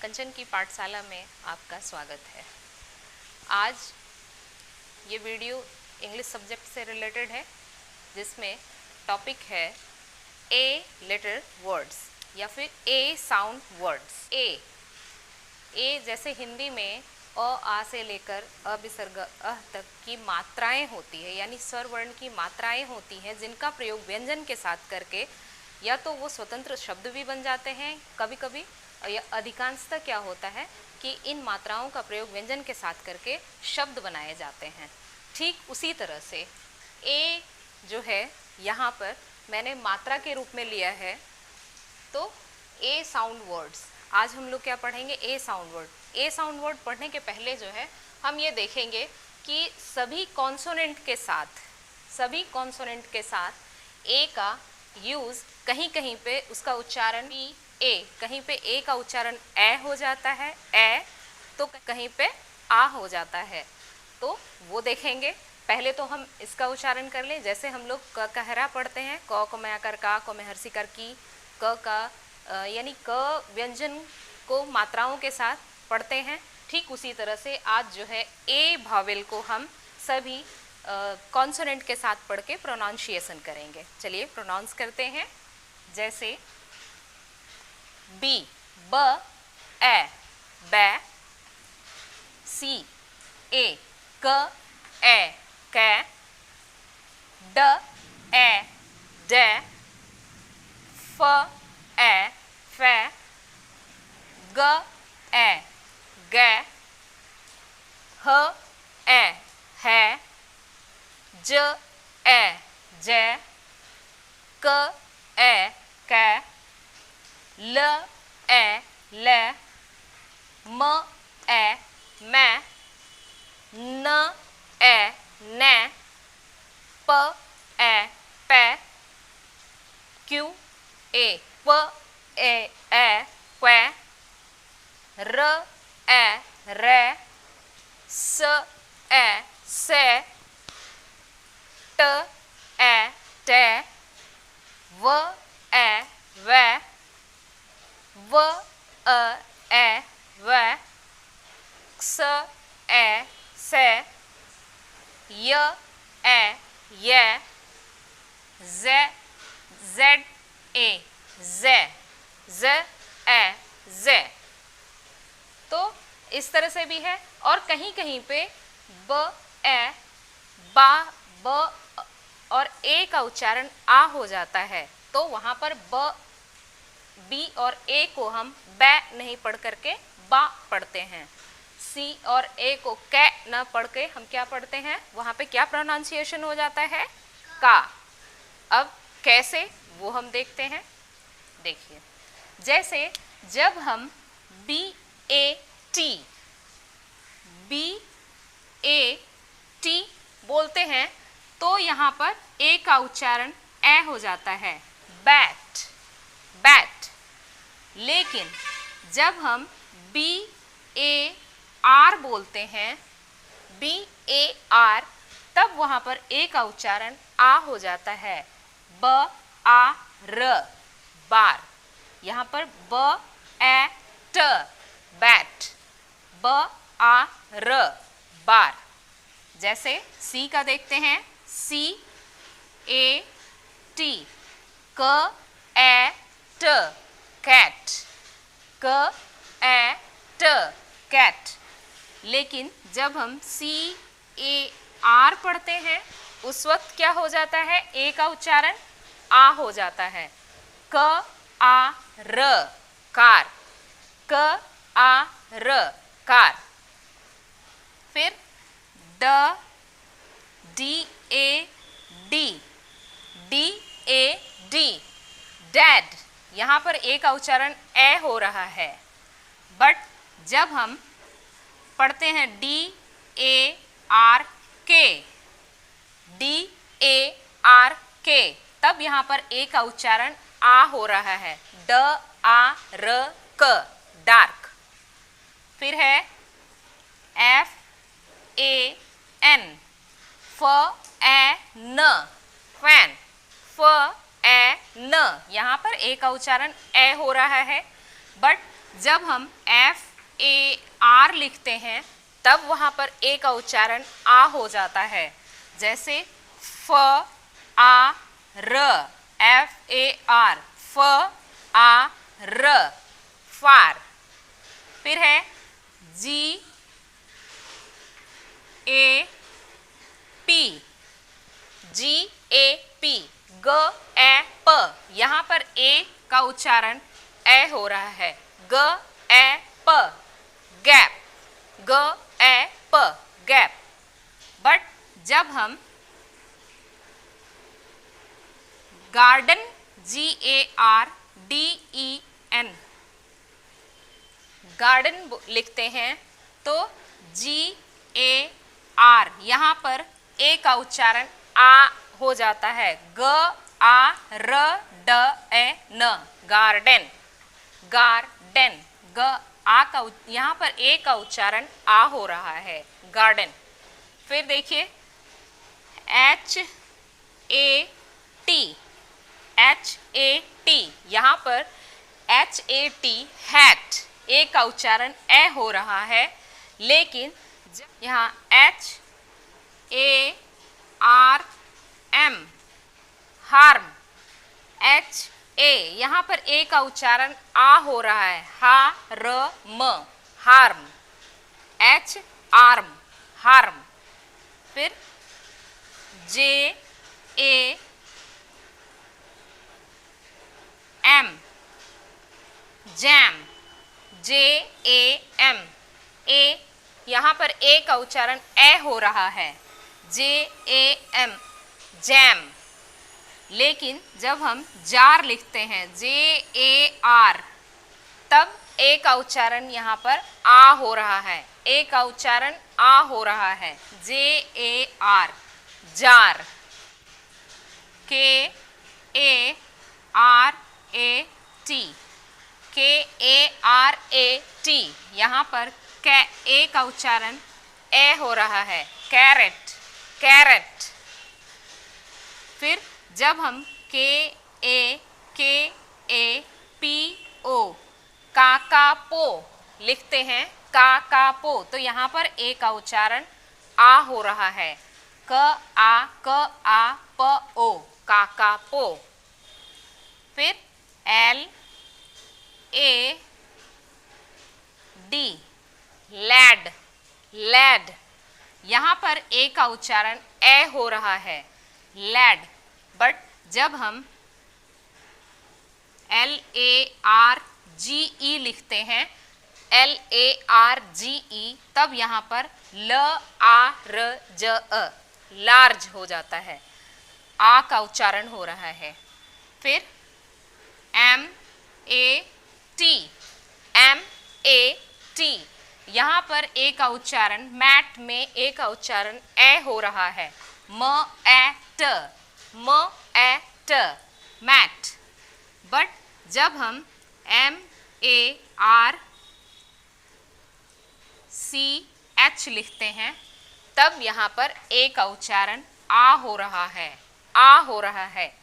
कंचन की पाठशाला में आपका स्वागत है। आज ये वीडियो इंग्लिश सब्जेक्ट से रिलेटेड है, जिसमें टॉपिक है ए लेटर वर्ड्स या फिर ए साउंड वर्ड्स। ए जैसे हिंदी में अ आ से लेकर अ विसर्ग अह तक की मात्राएं होती है, यानी स्वर वर्ण की मात्राएं होती हैं, जिनका प्रयोग व्यंजन के साथ करके या तो वो स्वतंत्र शब्द भी बन जाते हैं कभी कभी, या अधिकांशतः क्या होता है कि इन मात्राओं का प्रयोग व्यंजन के साथ करके शब्द बनाए जाते हैं। ठीक उसी तरह से ए जो है यहाँ पर मैंने मात्रा के रूप में लिया है, तो ए साउंड वर्ड्स। आज हम लोग क्या पढ़ेंगे? ए साउंड वर्ड। ए साउंड वर्ड पढ़ने के पहले जो है हम ये देखेंगे कि सभी कॉन्सोनेंट के साथ ए का यूज़ कहीं कहीं पे उसका उच्चारण ए, कहीं पे ए का उच्चारण ए हो जाता है, ए, तो कहीं पे आ हो जाता है। तो वो देखेंगे। पहले तो हम इसका उच्चारण कर लें। जैसे हम लोग क कहरा पढ़ते हैं, क को मैं आकर का, को मैं हर्षी कर की, क का यानी क व्यंजन को मात्राओं के साथ पढ़ते हैं। ठीक उसी तरह से आज जो है ए भावेल को हम सभी कॉन्सोनेंट के साथ पढ़ के प्रोनाउंसिएशन करेंगे। चलिए प्रोनाउंस करते हैं। जैसे बी, ब, ए, बै, सी, ए, क, ए, कै, ड, ए, डे, फ, ए, फै, ग, ए, गै, ह, ए, है, ज, ए, जै, क, ए, कै, ल, ए, लै, म, ए, मै, न, ए, नै, प, ए, पै, क्यू, ए, प, ए, क्वै, र, ए, रै, स, ए, सै, ट, ए, टै, व, ए, वै, व, ए, वै, क्स, ए, सै, य, ए, यै, ज़ै, ज़ेड, ए, ज़ै, ज़, ए, ज़ै। तो इस तरह से भी है। और कहीं कहीं पे ब, ए, बा, ब और ए का उच्चारण आ हो जाता है, तो वहाँ पर ब, बी और ए को हम बै नहीं पढ़ करके बा पढ़ते हैं। सी और ए को कै न पढ़ के हम क्या पढ़ते हैं? वहाँ पे क्या प्रोनाउंसिएशन हो जाता है? का। अब कैसे, वो हम देखते हैं। देखिए, जैसे जब हम बी ए टी बोलते हैं, तो यहाँ पर ए का उच्चारण ए हो जाता है, बैट, बैट। लेकिन जब हम बी ए आर बोलते हैं, बी ए आर, तब वहाँ पर ए का उच्चारण आ हो जाता है, ब आ र, बार। यहाँ पर ब ए ट, बैट, ब आ र, बार। जैसे सी का देखते हैं, सी ए टी, क ए ट, कैट, क ए ट, कैट। लेकिन जब हम सी ए आर पढ़ते हैं, उस वक्त क्या हो जाता है? ए का उच्चारण आ हो जाता है, क आ र, कार, क आ र, कार। फिर ड, D A D, D A D, dad. यहाँ पर ए का उच्चारण ए हो रहा है, बट जब हम पढ़ते हैं डी ए आर के, डी ए आर के, तब यहाँ पर ए का उच्चारण आ हो रहा है, ड आ र क, डार्क। फिर है एफ ए एन, फ ए न, फैन, फ ए न। यहाँ पर ए का उच्चारण ए हो रहा है, बट जब हम FAR लिखते हैं तब वहाँ पर ए का उच्चारण आ हो जाता है। जैसे FAR, FAR, FAR, फार। फिर है GAP, GAP, यहाँ पर ए का उच्चारण ए हो रहा है। GAP, gap, GAP, gap. But जब हम गार्डन, GARDEN, गार्डन लिखते हैं तो GAR, यहाँ पर ए का उच्चारण आ हो जाता है। GARDEN, गार्डन, गार्डन, आ का यहाँ पर ए का उच्चारण आ हो रहा है, गार्डन। फिर देखिए HAT, यहाँ पर HAT, हैट, ए का उच्चारण ए हो रहा है, लेकिन यहाँ HARM, हार्म, HA, यहाँ पर ए का उच्चारण आ हो रहा है, HARM, हार्म, HARM, हार्म। फिर JAM, जैम, JAM, ए, यहाँ पर ए का उच्चारण ए हो रहा है, JAM, जैम। लेकिन जब हम जार लिखते हैं JAR, तब ए का उच्चारण यहाँ पर आ हो रहा है, ए का उच्चारण आ हो रहा है, JAR, जार। KARAT, यहाँ पर ए का उच्चारण ए हो रहा है, कैरेट, कैरेट। फिर जब हम KAPO, काकापो लिखते हैं, काकापो, तो यहाँ पर ए का उच्चारण आ हो रहा है, KAPO, काकापो। फिर LAD, लैड, लैड, यहाँ पर ए का उच्चारण ए हो रहा है, लैड। बट जब हम LARGE लिखते हैं, LARGE, तब यहाँ पर LARJ, लार्ज हो जाता है, आ का उच्चारण हो रहा है। फिर MAT, यहाँ पर ए का उच्चारण, मैट में ए का उच्चारण ए हो रहा है, मैट, मैट। बट जब हम MARCH लिखते हैं तब यहाँ पर ए का उच्चारण आ हो रहा है, आ हो रहा है,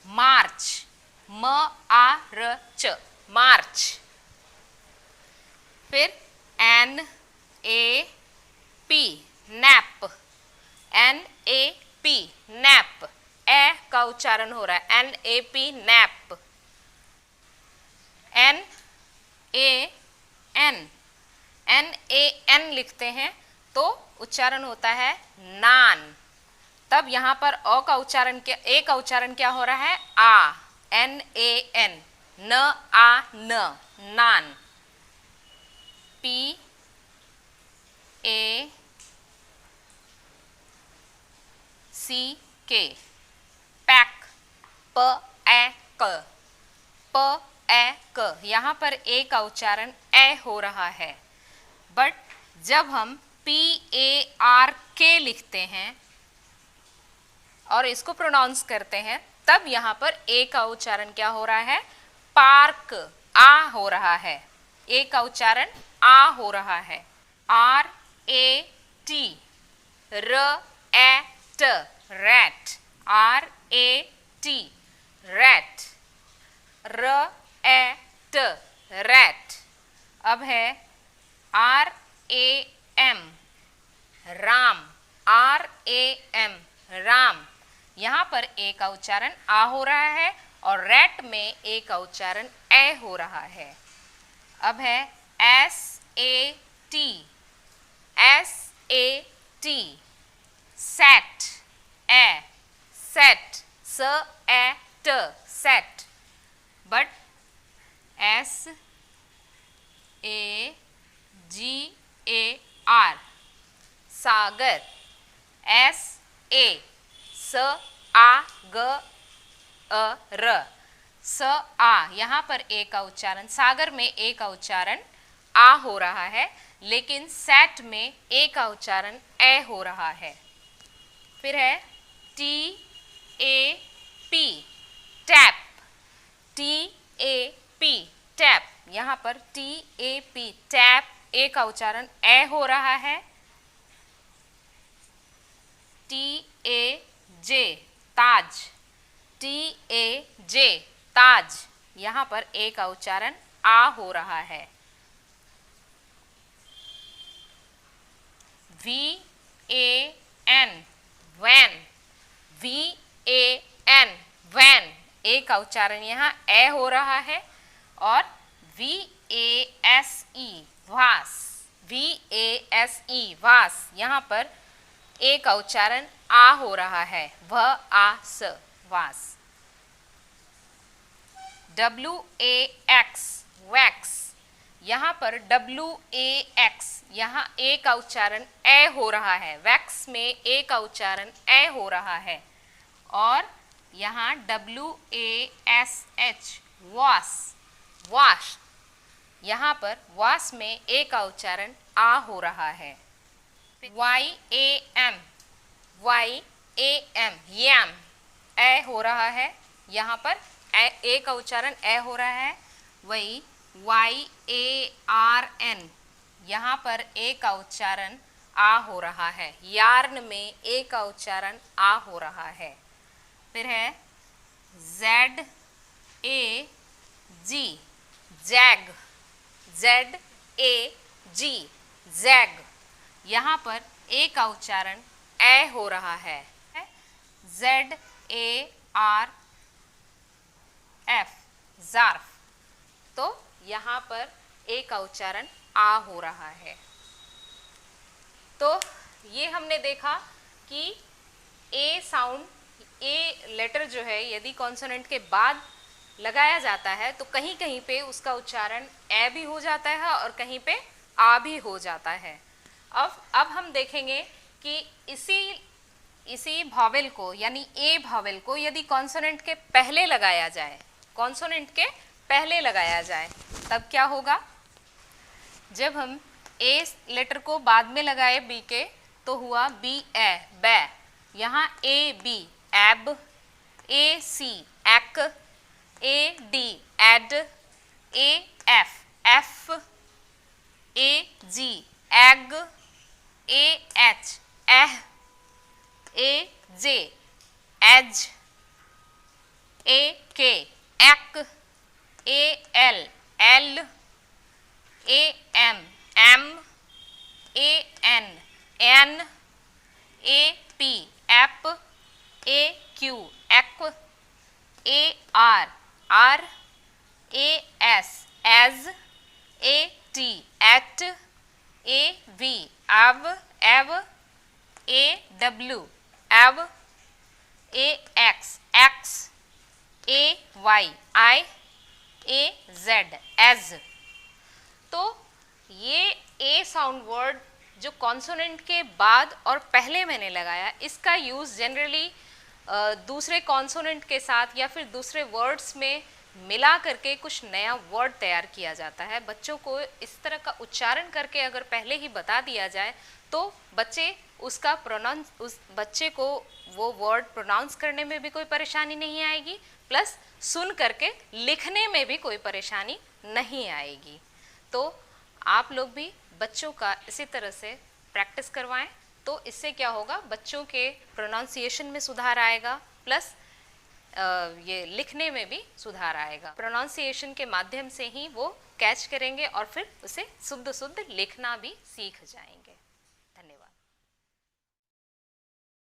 मार्च, MARCH, मार्च। फिर NAP, नैप, NAP, नैप, ए का उच्चारण हो रहा है, NAP, नैप। NAN लिखते हैं तो उच्चारण होता है नान, तब यहाँ पर अ का उच्चारण क्या, ए का उच्चारण क्या हो रहा है, आ, NAN, न आ न, नान। PACK, पैक, PAK, यहाँ पर ए का उच्चारण ए हो रहा है। बट जब हम PARK लिखते हैं और इसको प्रोनाउंस करते हैं तब यहाँ पर ए का उच्चारण क्या हो रहा है, पार्क, आ हो रहा है, ए का उच्चारण आ हो रहा है। RAT, rat, rat, RAT, rat, rat, rat. अब है RAM, राम, RAM, राम। यहाँ पर ए का उच्चारण आ हो रहा है और रैट में ए का उच्चारण ए हो रहा है। अब है SAT, set, set, set, but SAGAR, Sagar, SAGAR, यहाँ पर ए का उच्चारण, सागर में ए का उच्चारण आ हो रहा है, लेकिन सेट में ए का उच्चारण ए हो रहा है। फिर है TAP, टैप, TAP, टैप। यहाँ पर TAP, टैप, ए का उच्चारण ए हो रहा है। TAJ, ताज, TAJ, ताज। यहाँ पर ए का उच्चारण आ हो रहा है। VAN, वैन, VAN, वैन, ए का उच्चारण यहाँ ए हो रहा है। और VASE, वास, VASE, वास, यहाँ पर ए का उच्चारण आ हो रहा है, वास, वास। WAX, वैक्स, यहाँ पर WAX, यहाँ ए का उच्चारण ए हो रहा है, वैक्स में ए का उच्चारण ए हो रहा है। और यहाँ WASH, वॉश, वॉश, यहाँ पर वॉश में ए का उच्चारण आ हो रहा है। YAM, YAM, यम, ए हो रहा है, यहाँ पर ए का उच्चारण ए हो रहा है। वही YARN, यहाँ पर ए का उच्चारण आ हो रहा है, यार्न में ए का उच्चारण आ हो रहा है। फिर है ZAG, जैग, ZAG, जैग, यहाँ पर ए का उच्चारण ए हो रहा है। ZARF, ज़ार्फ, तो यहाँ पर ए का उच्चारण आ हो रहा है। तो ये हमने देखा कि ए साउंड, ए लेटर जो है यदि कॉन्सोनेंट के बाद लगाया जाता है तो कहीं कहीं पे उसका उच्चारण ए भी हो जाता है और कहीं पे आ भी हो जाता है। अब हम देखेंगे कि इसी भावेल को यानी ए भावेल को यदि कॉन्सोनेंट के पहले लगाया जाए, कॉन्सोनेंट के पहले लगाया जाए तब क्या होगा। जब हम ए लेटर को बाद में लगाए बी के तो हुआ बी ए, बै, यहाँ ए बी, एब, A C, ac, A D, ad, A F, af, A G, ag, A H, ah, A J, aj, A K, ak, A L, al, A M, am, A N, an, A P, ap, A Q, aq, A R, ar, A S, as, A T, at, A V, av, av, A W, aw, A X, ax, A Y, ay, A Z, az. तो ये A sound word जो consonant के बाद और पहले मैंने लगाया, इसका यूज़ जनरली दूसरे कॉन्सोनेंट के साथ या फिर दूसरे वर्ड्स में मिला करके कुछ नया वर्ड तैयार किया जाता है। बच्चों को इस तरह का उच्चारण करके अगर पहले ही बता दिया जाए तो बच्चे उसका उस बच्चे को वो वर्ड प्रोनाउंस करने में भी कोई परेशानी नहीं आएगी, प्लस सुन करके लिखने में भी कोई परेशानी नहीं आएगी। तो आप लोग भी बच्चों का इसी तरह से प्रैक्टिस करवाएं, तो इससे क्या होगा, बच्चों के प्रोनाउंसिएशन में सुधार आएगा, प्लस ये लिखने में भी सुधार आएगा। प्रोनाउंसिएशन के माध्यम से ही वो कैच करेंगे और फिर उसे शुद्ध शुद्ध लिखना भी सीख जाएंगे। धन्यवाद।